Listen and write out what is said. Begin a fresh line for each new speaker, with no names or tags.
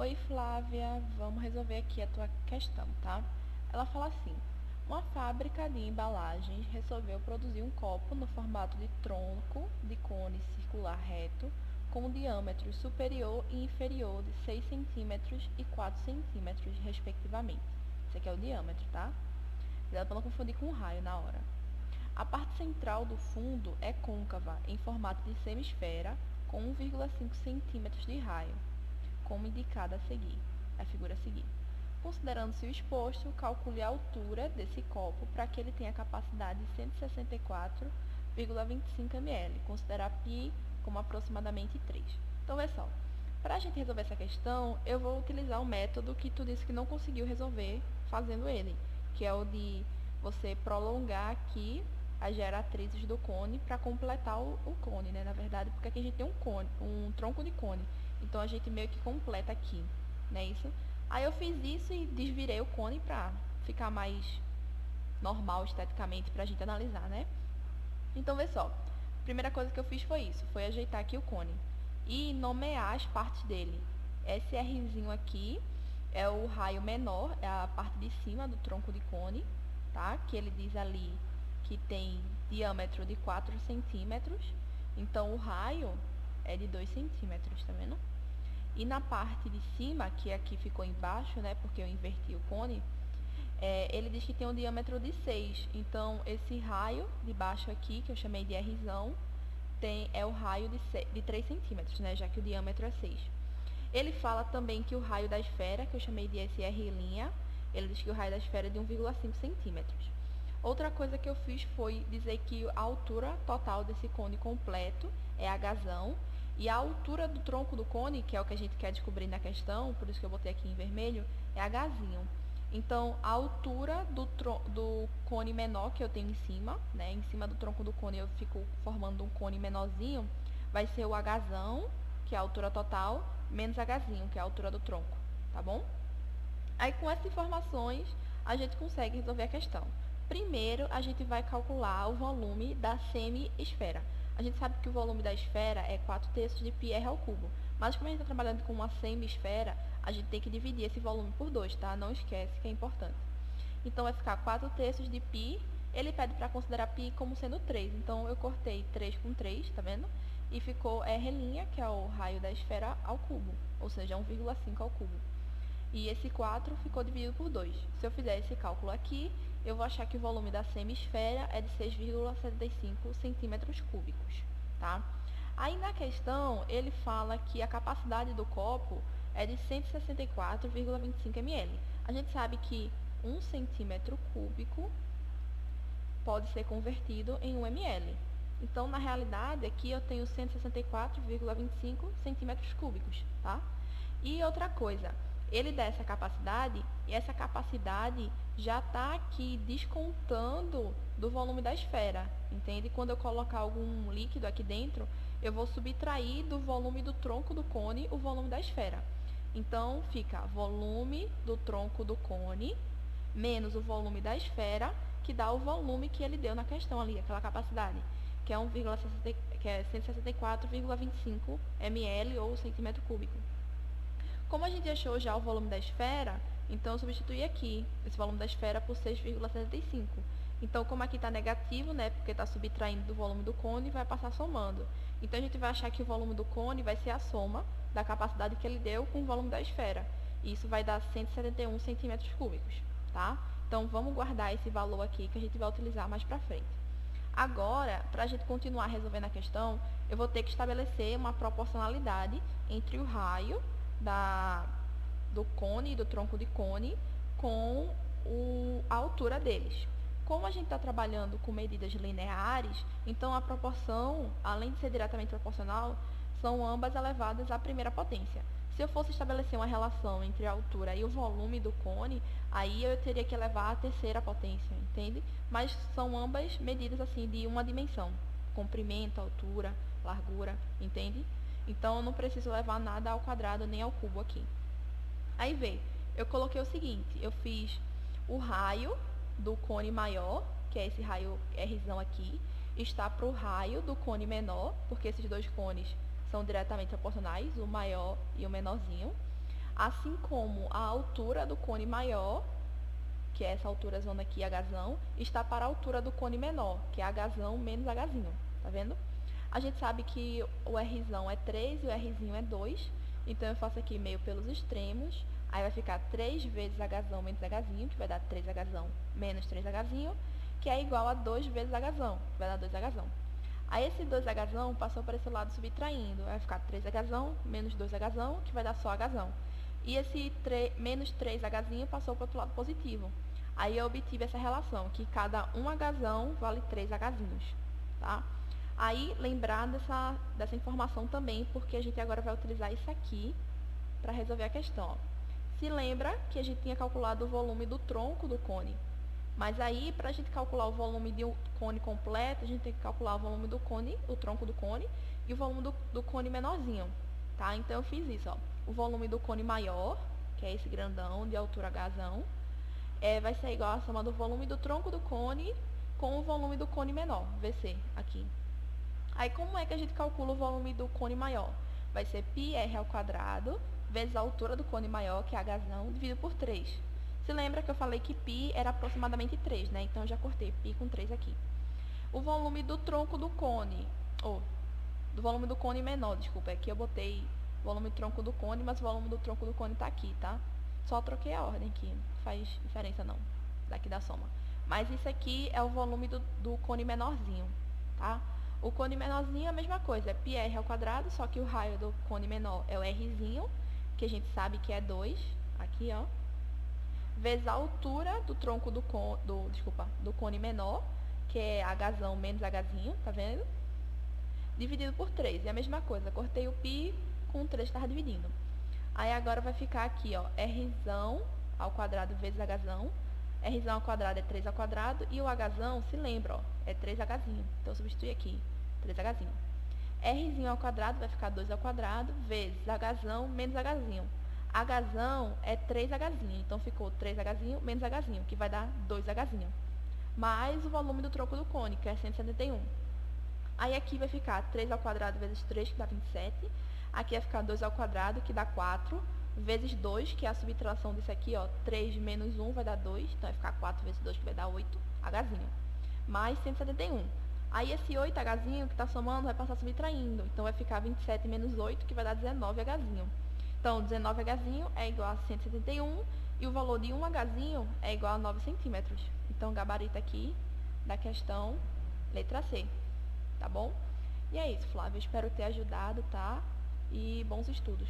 Oi Flávia, vamos resolver aqui a tua questão, tá? Ela fala assim: uma fábrica de embalagens resolveu produzir um copo no formato de tronco de cone circular reto com diâmetros superior e inferior de 6 centímetros e 4 centímetros, respectivamente. Esse aqui é o diâmetro, tá? Cuidado para não confundir com o raio na hora. A parte central do fundo é côncava, em formato de semisfera, com 1,5 centímetros de raio, como indicado a figura a seguir. Considerando-se o exposto, calcule a altura desse copo para que ele tenha capacidade de 164,25 ml. Considerar π como aproximadamente 3. Então, vê só. Para a gente resolver essa questão, eu vou utilizar o método que tu disse que não conseguiu resolver fazendo ele, que é o de você prolongar aqui as geratrizes do cone para completar o cone, né? Na verdade, porque aqui a gente tem um tronco de cone. Então a gente meio que completa aqui, né? Isso. Aí eu fiz isso e desvirei o cone para ficar mais normal esteticamente para a gente analisar, né? Então vê só. A primeira coisa que eu fiz foi isso, foi ajeitar aqui o cone e nomear as partes dele. Esse Rzinho aqui é o raio menor, é a parte de cima do tronco de cone, tá? Que ele diz ali que tem diâmetro de 4 centímetros. Então o raio é de 2 centímetros, tá vendo? E na parte de cima, que aqui ficou embaixo, né, porque eu inverti o cone, ele diz que tem um diâmetro de 6. Então, esse raio de baixo aqui, que eu chamei de Rzão, é o raio de 3 centímetros, né, já que o diâmetro é 6. Ele fala também que o raio da esfera, que eu chamei de SR', ele diz que o raio da esfera é de 1,5 centímetros. Outra coisa que eu fiz foi dizer que a altura total desse cone completo é Hzão, e a altura do tronco do cone, que é o que a gente quer descobrir na questão, por isso que eu botei aqui em vermelho, é Hzinho. Então, a altura do cone menor que eu tenho em cima, né, em cima do tronco do cone eu fico formando um cone menorzinho, vai ser o Hzão, que é a altura total, menos Hzinho, que é a altura do tronco, tá bom? Aí, com essas informações, a gente consegue resolver a questão. Primeiro, a gente vai calcular o volume da semi-esfera. A gente sabe que o volume da esfera é 4/3 de πr ao cubo. Mas como a gente está trabalhando com uma semi-esfera, a gente tem que dividir esse volume por 2, tá? Não esquece que é importante. Então, vai ficar 4/3 de π. Ele pede para considerar π como sendo 3. Então, eu cortei 3 com 3, tá vendo? E ficou R', que é o raio da esfera, ao cubo. Ou seja, 1,5 ao cubo. E esse 4 ficou dividido por 2. Se eu fizer esse cálculo aqui, eu vou achar que o volume da semisfera é de 6,75 centímetros cúbicos, tá? Aí na questão, ele fala que a capacidade do copo é de 164,25 ml. A gente sabe que 1 centímetro cúbico pode ser convertido em 1 ml. Então, na realidade, aqui eu tenho 164,25 centímetros cúbicos, tá? E outra coisa, ele dá essa capacidade, e essa capacidade já está aqui descontando do volume da esfera, entende? Quando eu colocar algum líquido aqui dentro, eu vou subtrair do volume do tronco do cone o volume da esfera. Então, fica volume do tronco do cone menos o volume da esfera, que dá o volume que ele deu na questão ali, aquela capacidade, que é, que é 164,25 ml ou centímetro cúbico. Como a gente achou já o volume da esfera, então eu substituí aqui esse volume da esfera por 6,75. Então, como aqui está negativo, né, porque está subtraindo do volume do cone, vai passar somando. Então, a gente vai achar que o volume do cone vai ser a soma da capacidade que ele deu com o volume da esfera. E isso vai dar 171 centímetros cúbicos, tá? Então, vamos guardar esse valor aqui que a gente vai utilizar mais para frente. Agora, para a gente continuar resolvendo a questão, eu vou ter que estabelecer uma proporcionalidade entre o raio do cone, do tronco de cone, com a altura deles. Como a gente está trabalhando com medidas lineares, então a proporção, além de ser diretamente proporcional, são ambas elevadas à primeira potência. Se eu fosse estabelecer uma relação entre a altura e o volume do cone, aí eu teria que elevar à terceira potência, entende? Mas são ambas medidas assim de uma dimensão, comprimento, altura, largura, entende? Então, eu não preciso levar nada ao quadrado nem ao cubo aqui. Aí, vê, eu coloquei o seguinte, eu fiz o raio do cone maior, que é esse raio Rzão aqui, está para o raio do cone menor, porque esses dois cones são diretamente proporcionais, o maior e o menorzinho. Assim como a altura do cone maior, que é essa altura zona aqui, Hzão, está para a altura do cone menor, que é Hzão menos Hzinho, tá vendo? A gente sabe que o Rzão é 3 e o Rzinho é 2, então eu faço aqui meio pelos extremos, aí vai ficar 3 vezes Hzão menos Hzinho, que vai dar 3Hzão menos 3Hzinho, que é igual a 2 vezes Hzão, que vai dar 2Hzão. Aí esse 2Hzão passou para esse lado subtraindo, vai ficar 3Hzão menos 2Hzão, que vai dar só Hzão. E esse menos 3Hzinho passou para o outro lado positivo. Aí eu obtive essa relação, que cada 1Hzão vale 3Hzinhos, tá? Aí, lembrar dessa informação também, porque a gente agora vai utilizar isso aqui para resolver a questão. Ó. Se lembra que a gente tinha calculado o volume do tronco do cone. Mas aí, para a gente calcular o volume de um cone completo, a gente tem que calcular o volume do cone, o tronco do cone, e o volume do cone menorzinho. Tá? Então, eu fiz isso. Ó. O volume do cone maior, que é esse grandão, de altura Hzão, vai ser igual a soma do volume do tronco do cone com o volume do cone menor, VC, aqui. Aí, como é que a gente calcula o volume do cone maior? Vai ser πr ao quadrado vezes a altura do cone maior, que é Hzão, dividido por 3. Se lembra que eu falei que π era aproximadamente 3, né? Então, eu já cortei π com 3 aqui. O volume do tronco do cone, do volume do cone menor, desculpa, aqui eu botei volume do tronco do cone, mas o volume do tronco do cone tá aqui, tá? Só troquei a ordem aqui, não faz diferença não, daqui da soma. Mas isso aqui é o volume do cone menorzinho, tá? O cone menorzinho é a mesma coisa, é πr ao quadrado, só que o raio do cone menor é o rzinho, que a gente sabe que é 2, aqui, ó, vezes a altura do tronco do cone menor, que é Hzão menos Hzinho, tá vendo? Dividido por 3, é a mesma coisa, cortei o π com 3 estava dividindo. Aí agora vai ficar aqui, ó, Rzão ao quadrado vezes Hzão, Rzão ao quadrado é 3 ao quadrado, e o Hzão, se lembra, ó, é 3Hzinho. Então, eu substitui aqui, 3Hzinho. Rzinho ao quadrado vai ficar 2 ao quadrado, vezes Hzão menos Hzinho. Hzão é 3Hzinho, então ficou 3Hzinho menos Hzinho, que vai dar 2Hzinho. Mais o volume do tronco do cone, que é 171. Aí aqui vai ficar 3 ao quadrado vezes 3, que dá 27. Aqui vai ficar 2 ao quadrado, que dá 4, vezes 2, que é a subtração disso aqui, ó, 3 menos 1 vai dar 2, então vai ficar 4 vezes 2, que vai dar 8, Hzinho, mais 171. Aí esse 8Hzinho que está somando vai passar subtraindo, então vai ficar 27 menos 8, que vai dar 19Hzinho. Então, 19Hzinho é igual a 171, e o valor de 1Hzinho é igual a 9 centímetros. Então, gabarito aqui da questão letra C, tá bom? E é isso, Flávia, espero ter ajudado, tá? E bons estudos.